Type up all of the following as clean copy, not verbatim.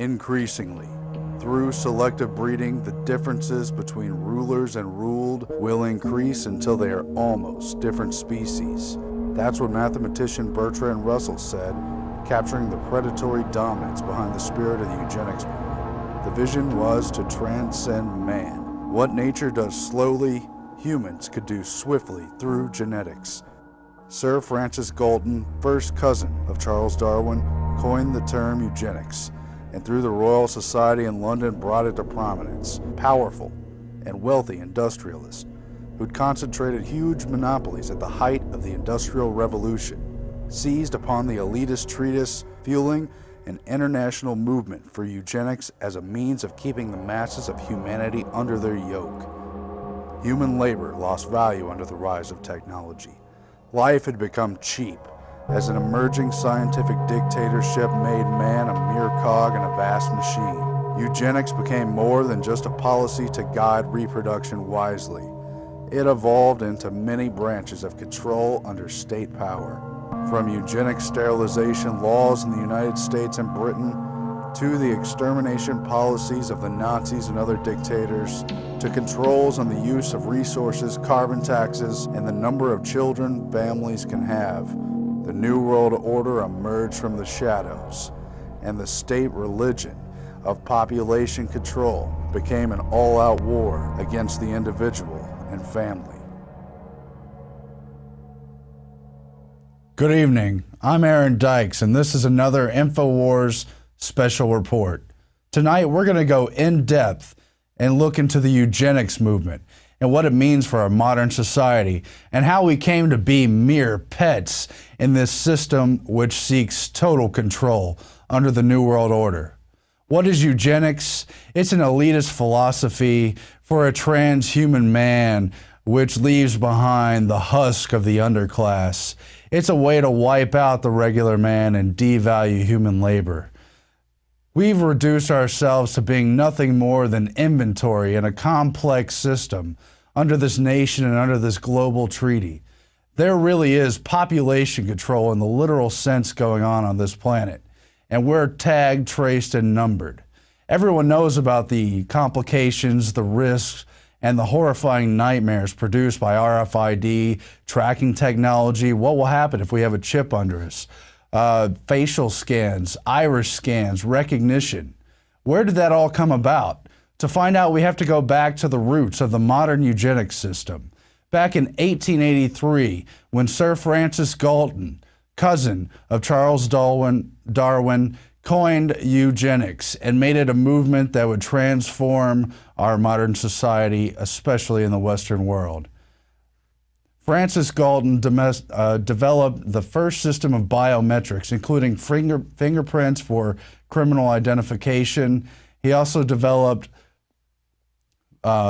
Increasingly, through selective breeding, the differences between rulers and ruled will increase until they are almost different species. That's what mathematician Bertrand Russell said, capturing the predatory dominance behind the spirit of the eugenics movement. The vision was to transcend man. What nature does slowly, humans could do swiftly through genetics. Sir Francis Galton, first cousin of Charles Darwin, coined the term eugenics, and through the Royal Society in London brought it to prominence. Powerful and wealthy industrialists who'd concentrated huge monopolies at the height of the Industrial Revolution, seized upon the elitist treatise, fueling an international movement for eugenics as a means of keeping the masses of humanity under their yoke. Human labor lost value under the rise of technology. Life had become cheap, as an emerging scientific dictatorship made man a mere cog in a vast machine. Eugenics became more than just a policy to guide reproduction wisely. It evolved into many branches of control under state power. From eugenic sterilization laws in the United States and Britain, to the extermination policies of the Nazis and other dictators, to controls on the use of resources, carbon taxes, and the number of children families can have, the New World Order emerged from the shadows, and the state religion of population control became an all-out war against the individual and family. Good evening, I'm Aarron Dykes, and this is another Infowars special report. Tonight we're going to go in depth and look into the eugenics movement and what it means for our modern society and how we came to be mere pets in this system which seeks total control under the New World Order. What is eugenics? It's an elitist philosophy for a transhuman man which leaves behind the husk of the underclass. It's a way to wipe out the regular man and devalue human labor. We've reduced ourselves to being nothing more than inventory in a complex system under this nation and under this global treaty. There really is population control in the literal sense going on this planet, and we're tagged, traced, and numbered. Everyone knows about the complications, the risks, and the horrifying nightmares produced by RFID, tracking technology. What will happen if we have a chip under us? Facial scans, iris scans, recognition. Where did that all come about? To find out, we have to go back to the roots of the modern eugenics system. Back in 1883, when Sir Francis Galton, cousin of Charles Darwin, coined eugenics and made it a movement that would transform our modern society, especially in the Western world. Francis Galton developed the first system of biometrics, including fingerprints for criminal identification. He also developed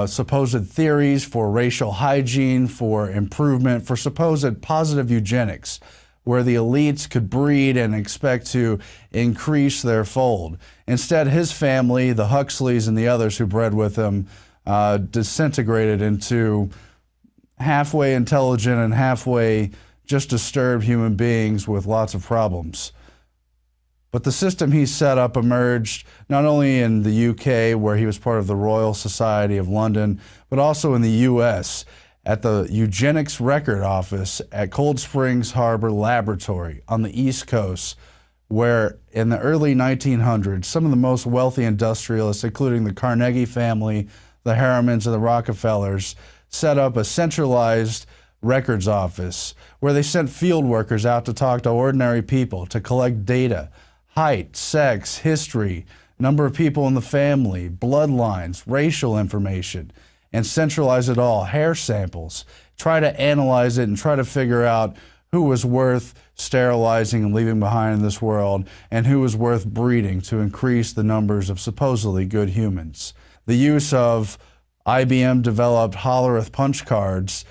supposed theories for racial hygiene, for improvement, for supposed positive eugenics, where the elites could breed and expect to increase their fold. Instead, his family, the Huxleys and the others who bred with him, disintegrated into halfway intelligent and halfway just disturbed human beings with lots of problems. But the system he set up emerged not only in the UK, where he was part of the Royal Society of London, but also in the US at the Eugenics Record Office at Cold Springs Harbor Laboratory on the East Coast, where in the early 1900s, some of the most wealthy industrialists, including the Carnegie family, the Harrimans, and the Rockefellers, set up a centralized records office where they sent field workers out to talk to ordinary people to collect data, height, sex, history, number of people in the family, bloodlines, racial information, and centralize it all, hair samples, try to analyze it and try to figure out who was worth sterilizing and leaving behind in this world and who was worth breeding to increase the numbers of supposedly good humans. The use of IBM developed Hollerith punch cards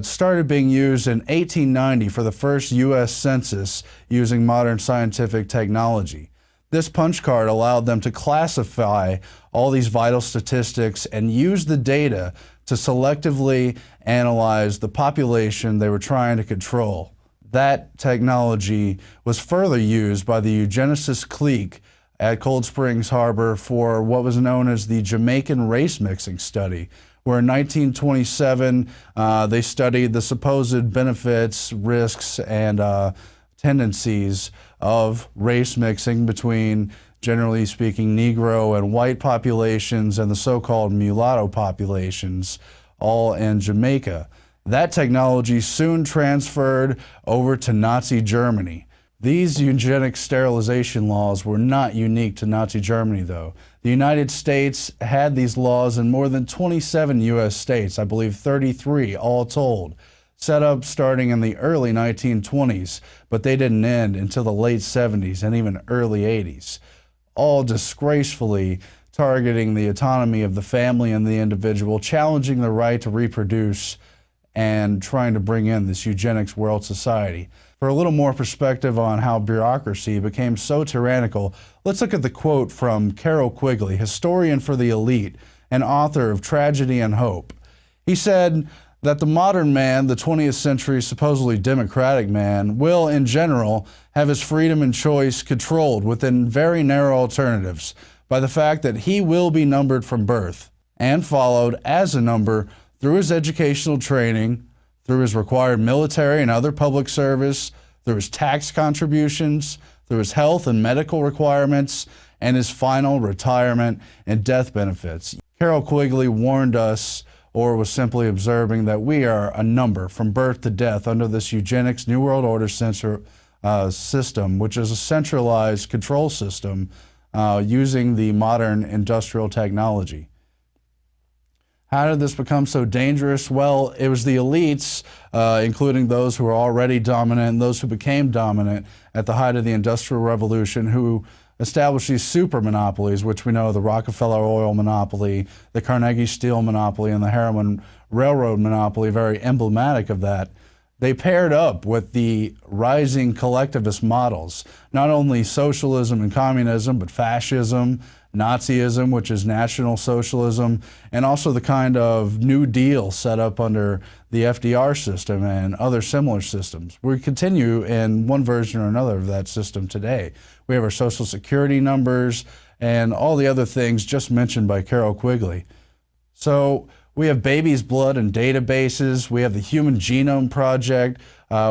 started being used in 1890 for the first U.S. census using modern scientific technology. This punch card allowed them to classify all these vital statistics and use the data to selectively analyze the population they were trying to control. That technology was further used by the eugenicist clique at Cold Springs Harbor for what was known as the Jamaican race mixing study, where in 1927 they studied the supposed benefits, risks, and tendencies of race mixing between, generally speaking, Negro and white populations and the so-called mulatto populations, all in Jamaica. That technology soon transferred over to Nazi Germany. These eugenic sterilization laws were not unique to Nazi Germany, though. The United States had these laws in more than 27 U.S. states, I believe 33 all told, set up starting in the early 1920s, but they didn't end until the late 70s and even early 80s, all disgracefully targeting the autonomy of the family and the individual, challenging the right to reproduce, and trying to bring in this eugenics world society. For a little more perspective on how bureaucracy became so tyrannical, let's look at the quote from Carroll Quigley, historian for the elite and author of Tragedy and Hope. He said that the modern man, the 20th century supposedly democratic man, will in general have his freedom and choice controlled within very narrow alternatives by the fact that he will be numbered from birth and followed as a number through his educational training, through his required military and other public service, through his tax contributions, through his health and medical requirements, and his final retirement and death benefits. Carroll Quigley warned us, or was simply observing, that we are a number from birth to death under this eugenics New World Order system, which is a centralized control system using the modern industrial technology. How did this become so dangerous? Well, it was the elites, including those who were already dominant and those who became dominant at the height of the Industrial Revolution, who established these super monopolies, which we know, the Rockefeller oil monopoly, the Carnegie steel monopoly, and the Harriman railroad monopoly, very emblematic of that. They paired up with the rising collectivist models, not only socialism and communism, but fascism, Nazism, which is National Socialism, and also the kind of New Deal set up under the FDR system and other similar systems. We continue in one version or another of that system today. We have our Social Security numbers and all the other things just mentioned by Carroll Quigley. So we have baby's blood and databases. We have the Human Genome Project,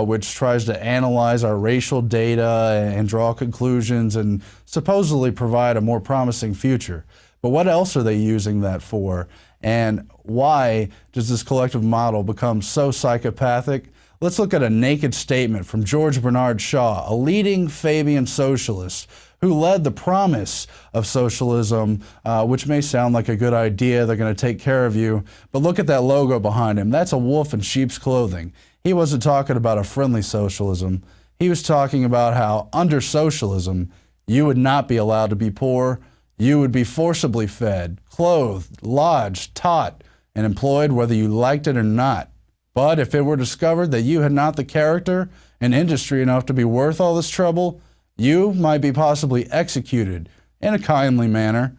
which tries to analyze our racial data and draw conclusions and supposedly provide a more promising future. But what else are they using that for? And why does this collective model become so psychopathic? Let's look at a naked statement from George Bernard Shaw, a leading Fabian socialist who led the promise of socialism, which may sound like a good idea, they're going to take care of you, but look at that logo behind him. That's a wolf in sheep's clothing. He wasn't talking about a friendly socialism. He was talking about how under socialism, you would not be allowed to be poor. You would be forcibly fed, clothed, lodged, taught, and employed whether you liked it or not. But if it were discovered that you had not the character and industry enough to be worth all this trouble, you might be possibly executed in a kindly manner.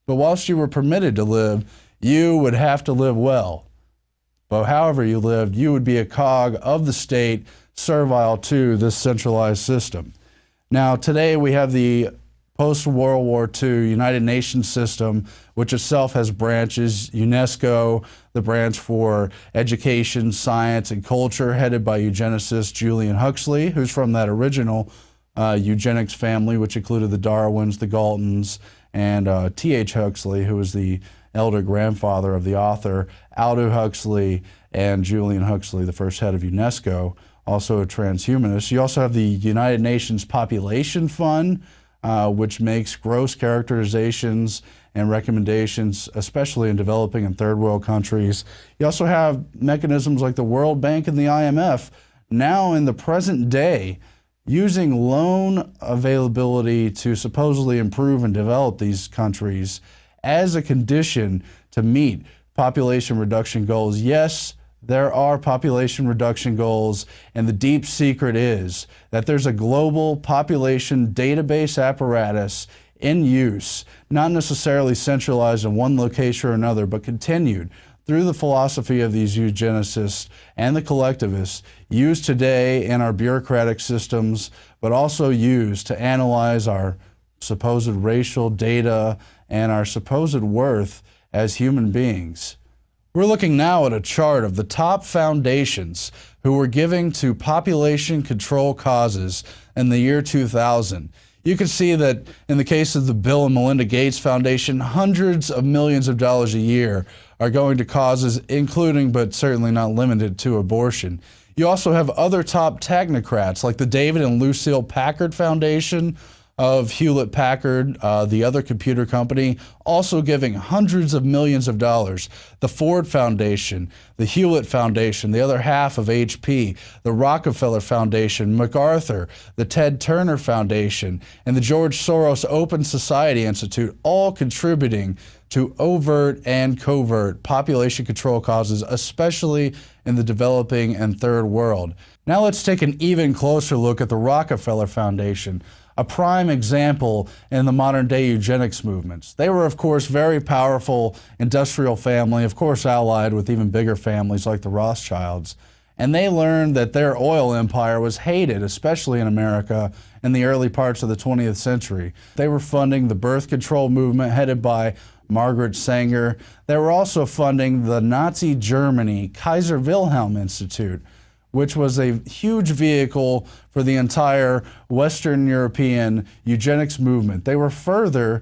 But whilst you were permitted to live, you would have to live well. But however you lived, you would be a cog of the state, servile to this centralized system. Now, today we have the post-World War II United Nations system, which itself has branches. UNESCO, the branch for education, science, and culture, headed by eugenicist Julian Huxley, who's from that original eugenics family, which included the Darwins, the Galtons, and T.H. Huxley, who was the elder grandfather of the author, Aldous Huxley, and Julian Huxley, the first head of UNESCO, also a transhumanist. You also have the United Nations Population Fund, which makes gross characterizations and recommendations, especially in developing and third world countries. You also have mechanisms like the World Bank and the IMF, now in the present day, using loan availability to supposedly improve and develop these countries as a condition to meet population reduction goals. Yes, there are population reduction goals, and the deep secret is that there's a global population database apparatus in use, not necessarily centralized in one location or another, but continued through the philosophy of these eugenicists and the collectivists, used today in our bureaucratic systems, but also used to analyze our supposed racial data and our supposed worth as human beings. We're looking now at a chart of the top foundations who were giving to population control causes in the year 2000. You can see that in the case of the Bill and Melinda Gates Foundation, hundreds of millions of dollars a year are going to causes including, but certainly not limited to, abortion. You also have other top technocrats like the David and Lucille Packard Foundation of Hewlett-Packard, the other computer company, also giving hundreds of millions of dollars. The Ford Foundation, the Hewlett Foundation, the other half of HP, the Rockefeller Foundation, MacArthur, the Ted Turner Foundation, and the George Soros Open Society Institute, all contributing to overt and covert population control causes, especially in the developing and third world. Now let's take an even closer look at the Rockefeller Foundation, a prime example in the modern day eugenics movements. They were, of course, very powerful industrial family, of course allied with even bigger families like the Rothschilds. And they learned that their oil empire was hated, especially in America, in the early parts of the 20th century. They were funding the birth control movement headed by Margaret Sanger. They were also funding the Nazi Germany Kaiser Wilhelm Institute, which was a huge vehicle for the entire Western European eugenics movement. They were further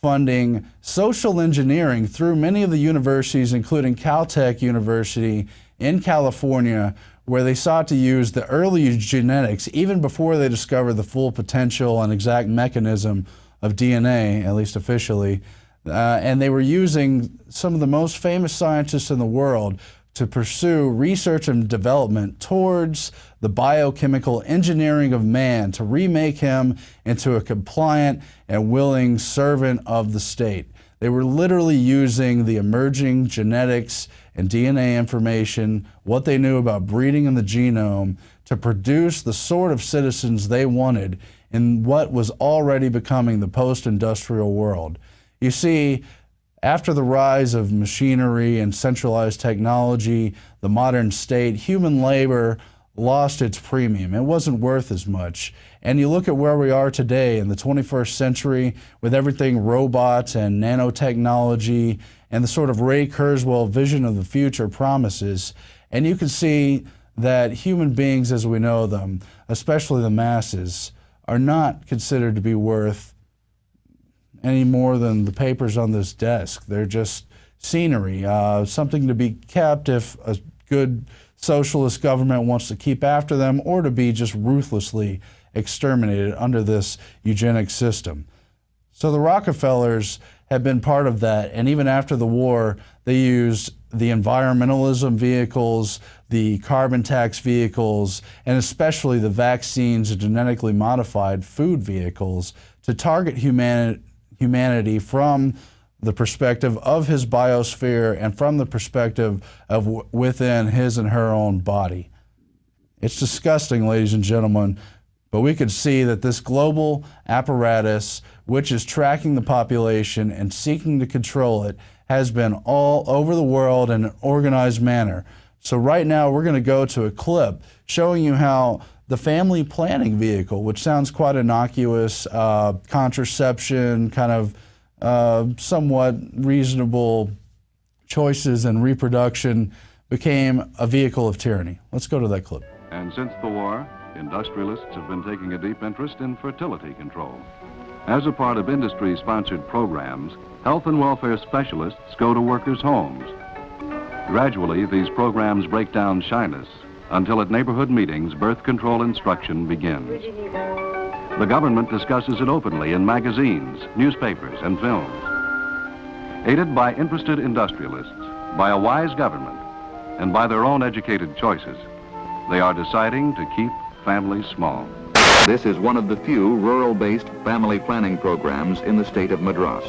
funding social engineering through many of the universities, including Caltech University in California, where they sought to use the early eugenics even before they discovered the full potential and exact mechanism of DNA, at least officially. And they were using some of the most famous scientists in the world to pursue research and development towards the biochemical engineering of man, to remake him into a compliant and willing servant of the state. They were literally using the emerging genetics and DNA information, what they knew about breeding in the genome, to produce the sort of citizens they wanted in what was already becoming the post-industrial world. You see, after the rise of machinery and centralized technology, the modern state, human labor lost its premium. It wasn't worth as much. And you look at where we are today in the 21st century with everything robots and nanotechnology and the sort of Ray Kurzweil vision of the future promises, and you can see that human beings as we know them, especially the masses, are not considered to be worth any more than the papers on this desk. They're just scenery, something to be kept if a good socialist government wants to keep after them, or to be just ruthlessly exterminated under this eugenics system. So the Rockefellers have been part of that, and even after the war, they used the environmentalism vehicles, the carbon tax vehicles, and especially the vaccines and genetically modified food vehicles to target humanity from the perspective of his biosphere and from the perspective of within his and her own body. It's disgusting, ladies and gentlemen, but we could see that this global apparatus, which is tracking the population and seeking to control it, has been all over the world in an organized manner. So right now we're going to go to a clip showing you how the family planning vehicle, which sounds quite innocuous, contraception, kind of somewhat reasonable choices and reproduction, became a vehicle of tyranny. Let's go to that clip. And since the war, industrialists have been taking a deep interest in fertility control. As a part of industry-sponsored programs, health and welfare specialists go to workers' homes. Gradually, these programs break down shyness until at neighborhood meetings, birth control instruction begins. The government discusses it openly in magazines, newspapers, and films. Aided by interested industrialists, by a wise government, and by their own educated choices, they are deciding to keep families small. This is one of the few rural-based family planning programs in the state of Madras.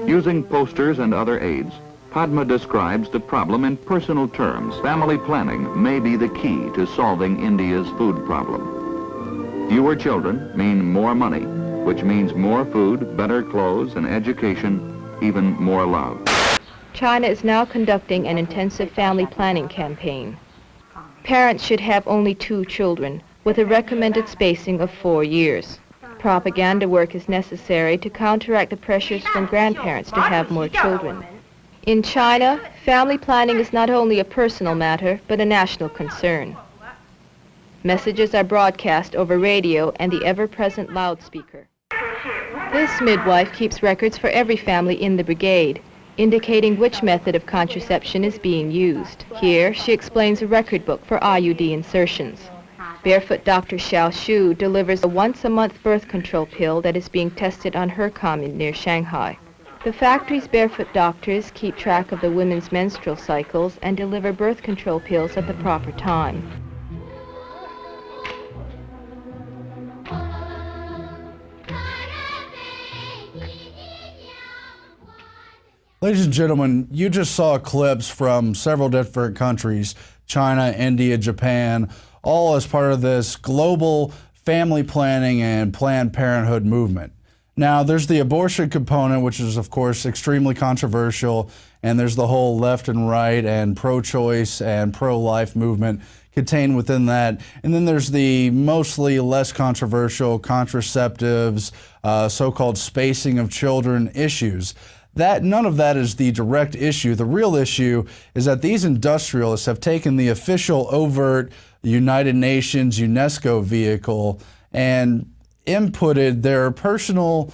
Using posters and other aids, Padma describes the problem in personal terms. Family planning may be the key to solving India's food problem. Fewer children mean more money, which means more food, better clothes, and education, even more love. China is now conducting an intensive family planning campaign. Parents should have only 2 children, with a recommended spacing of 4 years. propaganda work is necessary to counteract the pressures from grandparents to have more children. In China, family planning is not only a personal matter, but a national concern. Messages are broadcast over radio and the ever-present loudspeaker. This midwife keeps records for every family in the brigade, indicating which method of contraception is being used. Here, she explains a record book for IUD insertions. Barefoot Dr. Xiao Shu delivers a once-a-month birth control pill that is being tested on her commune near Shanghai. The factory's barefoot doctors keep track of the women's menstrual cycles and deliver birth control pills at the proper time. Ladies and gentlemen, you just saw clips from several different countries, China, India, Japan, all as part of this global family planning and Planned Parenthood movement. Now, there's the abortion component, which is, of course, extremely controversial, and there's the whole left and right and pro-choice and pro-life movement contained within that. And then there's the mostly less controversial contraceptives, so-called spacing of children issues. None of that is the direct issue. The real issue is that these industrialists have taken the official overt United Nations UNESCO vehicle and inputted their personal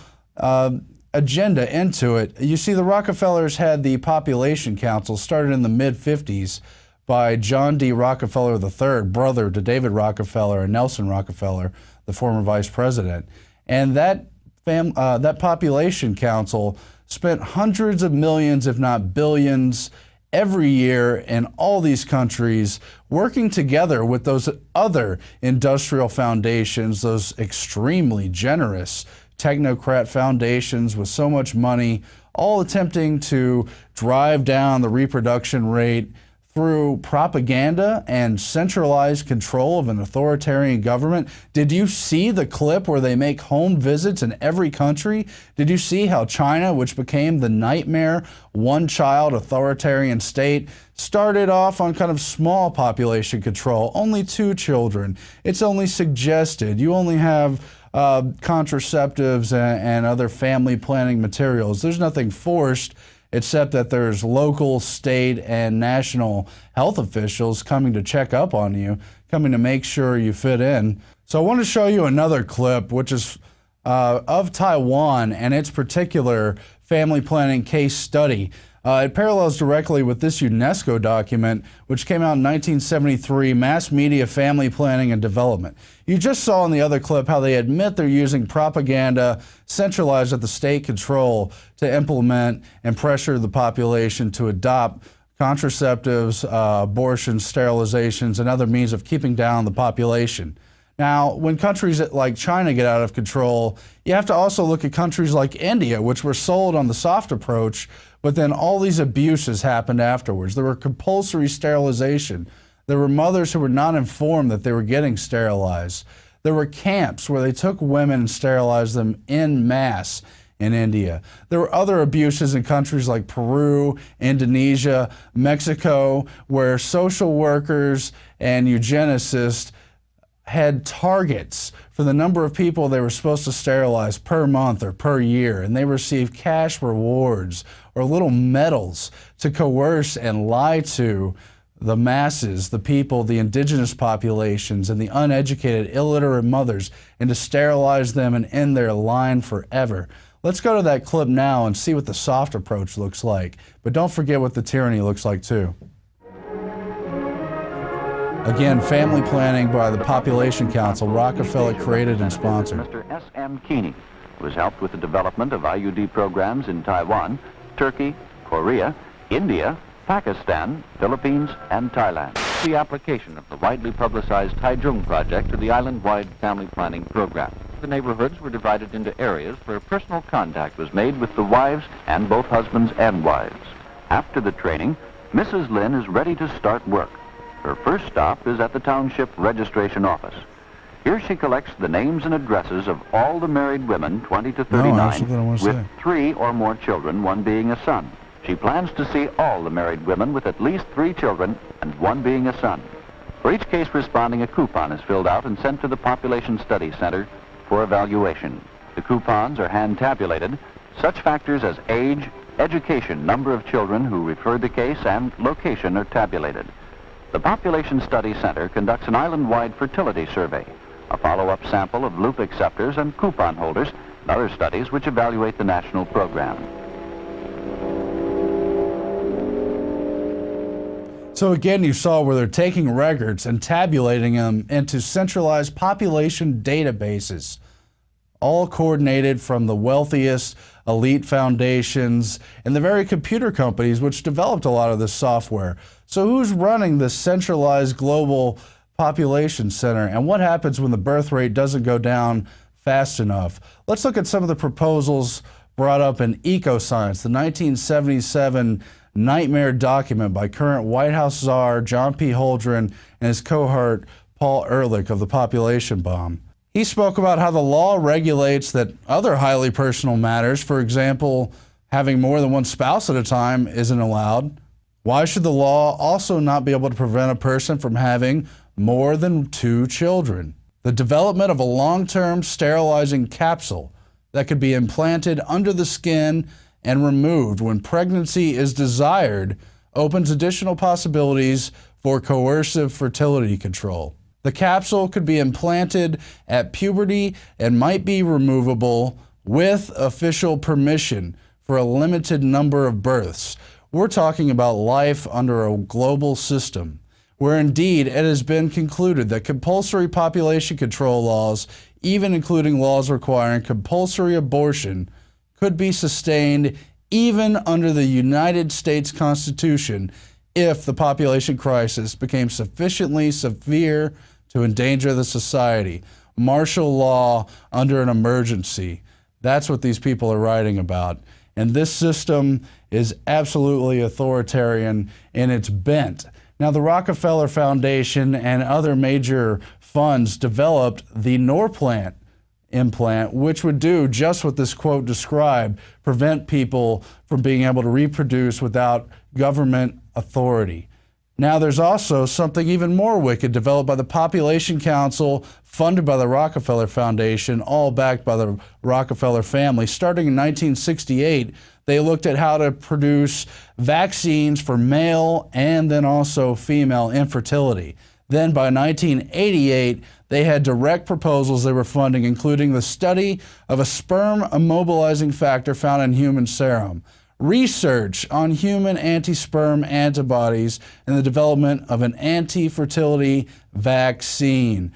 agenda into it. You see, the Rockefellers had the Population Council started in the mid-50s by John D. Rockefeller III, brother to David Rockefeller and Nelson Rockefeller, the former vice president. And that Population Council spent hundreds of millions, if not billions, every year in all these countries, working together with those other industrial foundations, those extremely generous technocrat foundations with so much money, all attempting to drive down the reproduction rate through propaganda and centralized control of an authoritarian government. Did you see the clip where they make home visits in every country? Did you see how China, which became the nightmare one-child authoritarian state, started off on kind of small population control, only 2 children. It's only suggested. You only have contraceptives and other family planning materials. There's nothing forced, except that there's local, state, and national health officials coming to check up on you, coming to make sure you fit in. So I want to show you another clip, which is of Taiwan and its particular family planning case study. It parallels directly with this UNESCO document, which came out in 1973, Mass Media Family Planning and Development. You just saw in the other clip how they admit they're using propaganda centralized at the state control to implement and pressure the population to adopt contraceptives, abortions, sterilizations, and other means of keeping down the population. Now, when countries like China get out of control, you have to also look at countries like India, which were sold on the soft approach, but then all these abuses happened afterwards. There were compulsory sterilization. There were mothers who were not informed that they were getting sterilized. There were camps where they took women and sterilized them en masse in India. There were other abuses in countries like Peru, Indonesia, Mexico, where social workers and eugenicists had targets for the number of people they were supposed to sterilize per month or per year, and they received cash rewards or little medals to coerce and lie to the masses, the people, the indigenous populations, and the uneducated, illiterate mothers, and to sterilize them and end their line forever. Let's go to that clip now and see what the soft approach looks like. But don't forget what the tyranny looks like too. Again, family planning by the Population Council, Rockefeller created and sponsored. Mr. S.M. Keeney, who has helped with the development of IUD programs in Taiwan, Turkey, Korea, India, Pakistan, Philippines, and Thailand. The application of the widely publicized Taichung project to the island-wide family planning program. The neighborhoods were divided into areas where personal contact was made with the wives and both husbands and wives. After the training, Mrs. Lin is ready to start work. Her first stop is at the Township Registration Office. Here she collects the names and addresses of all the married women, 20 to 39, with 3 or more children, one being a son. She plans to see all the married women with at least 3 children and one being a son. For each case responding, a coupon is filled out and sent to the Population Study Center for evaluation. The coupons are hand tabulated. Such factors as age, education, number of children who referred the case, and location are tabulated. The Population Study Center conducts an island-wide fertility survey, a follow-up sample of loop acceptors and coupon holders, and other studies which evaluate the national program. So again, you saw where they're taking records and tabulating them into centralized population databases, all coordinated from the wealthiest elite foundations and the very computer companies which developed a lot of this software. So who's running this centralized global population center, and what happens when the birth rate doesn't go down fast enough? Let's look at some of the proposals brought up in Ecoscience, the 1977 nightmare document by current White House czar John P. Holdren and his cohort Paul Ehrlich of the population bomb. He spoke about how the law regulates that other highly personal matters, for example, having more than one spouse at a time, isn't allowed. Why should the law also not be able to prevent a person from having more than 2 children? The development of a long-term sterilizing capsule that could be implanted under the skin and removed when pregnancy is desired opens additional possibilities for coercive fertility control. The capsule could be implanted at puberty and might be removable with official permission for a limited number of births. We're talking about life under a global system, where indeed it has been concluded that compulsory population control laws, even including laws requiring compulsory abortion, could be sustained even under the United States Constitution if the population crisis became sufficiently severe to endanger the society. Martial law under an emergency. That's what these people are writing about. And this system is absolutely authoritarian in its bent. Now, the Rockefeller Foundation and other major funds developed the Norplant implant, which would do just what this quote described, prevent people from being able to reproduce without government authority. Now, there's also something even more wicked developed by the Population Council, funded by the Rockefeller Foundation, all backed by the Rockefeller family. Starting in 1968, they looked at how to produce vaccines for male and then also female infertility. Then by 1988, they had direct proposals they were funding, including the study of a sperm immobilizing factor found in human serum, research on human anti-sperm antibodies, and the development of an anti-fertility vaccine.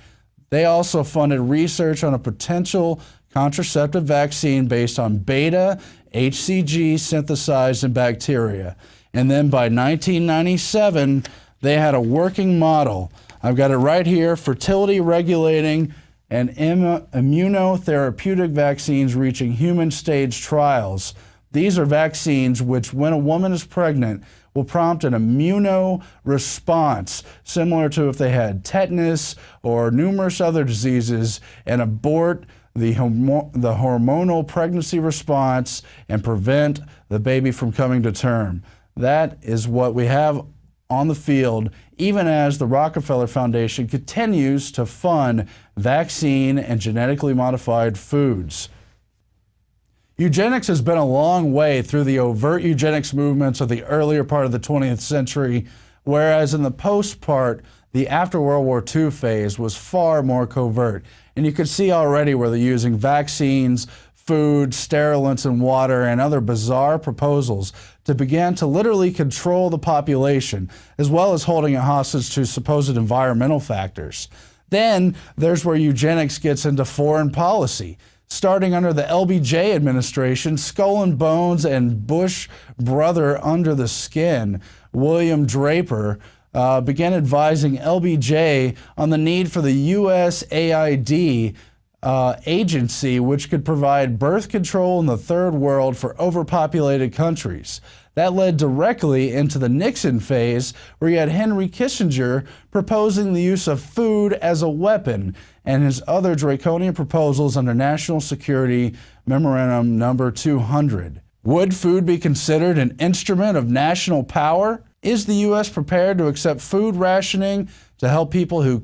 They also funded research on a potential contraceptive vaccine based on beta HCG synthesized in bacteria. And then by 1997, they had a working model. I've got it right here: fertility regulating and immunotherapeutic vaccines reaching human stage trials. These are vaccines which, when a woman is pregnant, will prompt an immunoresponse, similar to if they had tetanus or numerous other diseases, and abort the hormonal pregnancy response and prevent the baby from coming to term. That is what we have on the field, even as the Rockefeller Foundation continues to fund vaccine and genetically modified foods. Eugenics has been a long way through the overt eugenics movements of the earlier part of the 20th century, whereas in the post part, the after World War II phase was far more covert. And you can see already where they're using vaccines, food, sterilants, and water, and other bizarre proposals to begin to literally control the population, as well as holding it hostage to supposed environmental factors. Then there's where eugenics gets into foreign policy. Starting under the LBJ administration, Skull and Bones and Bush brother under the skin, William Draper, began advising LBJ on the need for the USAID agency, which could provide birth control in the third world for overpopulated countries. That led directly into the Nixon phase, where you had Henry Kissinger proposing the use of food as a weapon, and his other draconian proposals under National Security Memorandum Number 200. Would food be considered an instrument of national power? Is the U.S. prepared to accept food rationing to help people who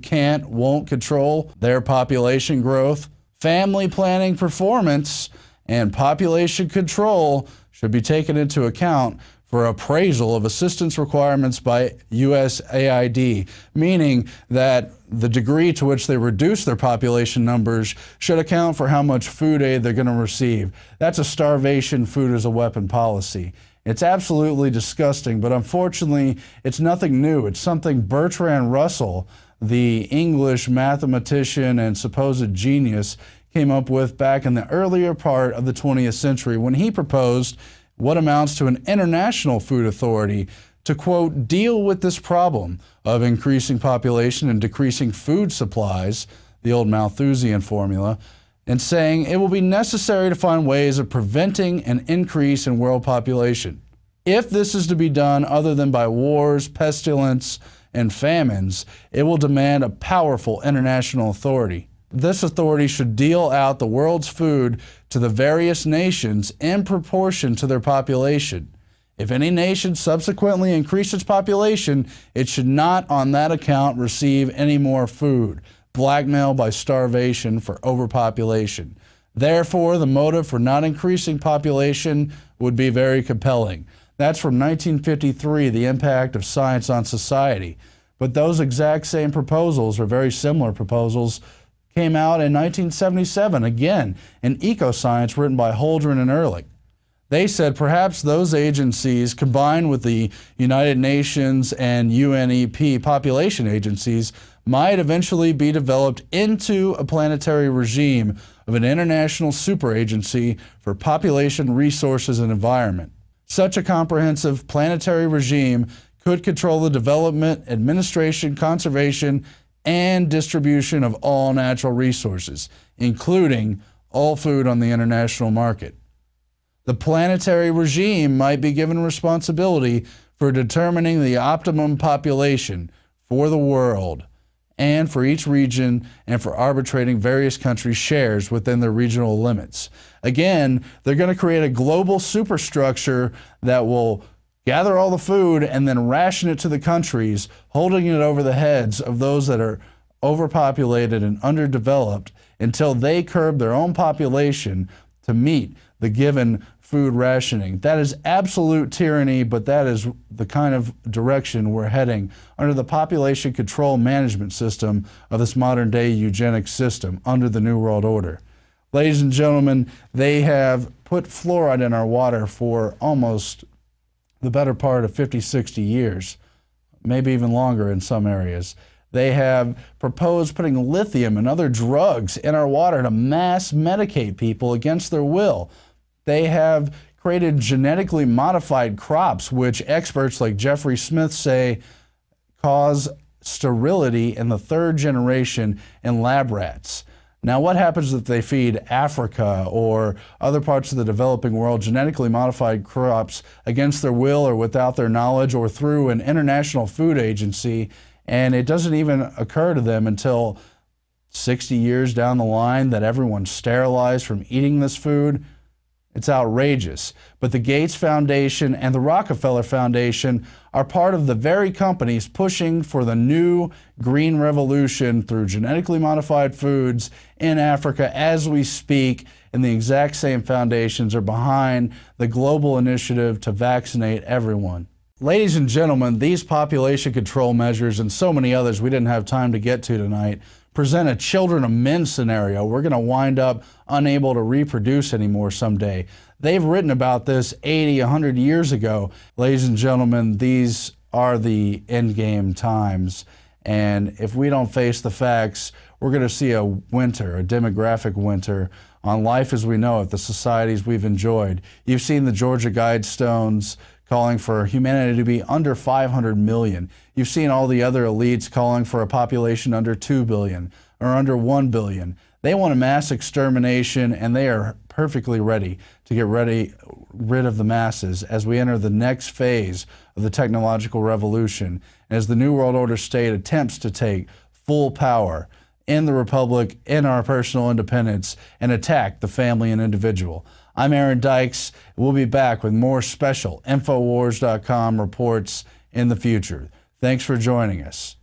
won't control their population growth? Family planning performance and population control should be taken into account for appraisal of assistance requirements by USAID, meaning that the degree to which they reduce their population numbers should account for how much food aid they're going to receive. That's a starvation food as a weapon policy. It's absolutely disgusting, but unfortunately, it's nothing new. It's something Bertrand Russell, the English mathematician and supposed genius, came up with back in the earlier part of the 20th century when he proposed what amounts to an international food authority to, quote, deal with this problem of increasing population and decreasing food supplies, the old Malthusian formula, and saying it will be necessary to find ways of preventing an increase in world population. If this is to be done other than by wars, pestilence, and famines, it will demand a powerful international authority. This authority should deal out the world's food to the various nations in proportion to their population. If any nation subsequently increased its population, it should not on that account receive any more food, blackmail by starvation for overpopulation. Therefore, the motive for not increasing population would be very compelling. That's from 1953, The Impact of Science on Society. But those exact same proposals, or very similar proposals, came out in 1977, again, in Ecoscience, written by Holdren and Ehrlich. They said perhaps those agencies, combined with the United Nations and UNEP population agencies, might eventually be developed into a planetary regime of an international superagency for population, resources, and environment. Such a comprehensive planetary regime could control the development, administration, conservation, and distribution of all natural resources, including all food on the international market. The planetary regime might be given responsibility for determining the optimum population for the world and for each region, and for arbitrating various countries' shares within their regional limits. Again, they're going to create a global superstructure that will gather all the food and then ration it to the countries, holding it over the heads of those that are overpopulated and underdeveloped until they curb their own population to meet the given food rationing. That is absolute tyranny, but that is the kind of direction we're heading under the population control management system of this modern day eugenics system under the New World Order. Ladies and gentlemen, they have put fluoride in our water for almost the better part of 50, 60 years, maybe even longer in some areas. They have proposed putting lithium and other drugs in our water to mass medicate people against their will. They have created genetically modified crops, which experts like Jeffrey Smith say cause sterility in the third generation in lab rats. Now, what happens if they feed Africa or other parts of the developing world genetically modified crops against their will or without their knowledge or through an international food agency, and it doesn't even occur to them until 60 years down the line that everyone's sterilized from eating this food? It's outrageous. But the Gates Foundation and the Rockefeller Foundation are part of the very companies pushing for the new green revolution through genetically modified foods in Africa as we speak, and the exact same foundations are behind the global initiative to vaccinate everyone. Ladies and gentlemen, these population control measures and so many others we didn't have time to get to tonight present a children of men scenario. We're going to wind up unable to reproduce anymore someday. They've written about this 80, 100 years ago. Ladies and gentlemen, these are the endgame times. And if we don't face the facts, we're going to see a winter, a demographic winter on life as we know it, the societies we've enjoyed. You've seen the Georgia Guidestones calling for humanity to be under 500 million. You've seen all the other elites calling for a population under 2 billion or under 1 billion. They want a mass extermination, and they are perfectly ready to get rid of the masses as we enter the next phase of the technological revolution, as the New World Order state attempts to take full power in the Republic, in our personal independence, and attack the family and individual. I'm Aarron Dykes. We'll be back with more special Infowars.com reports in the future. Thanks for joining us.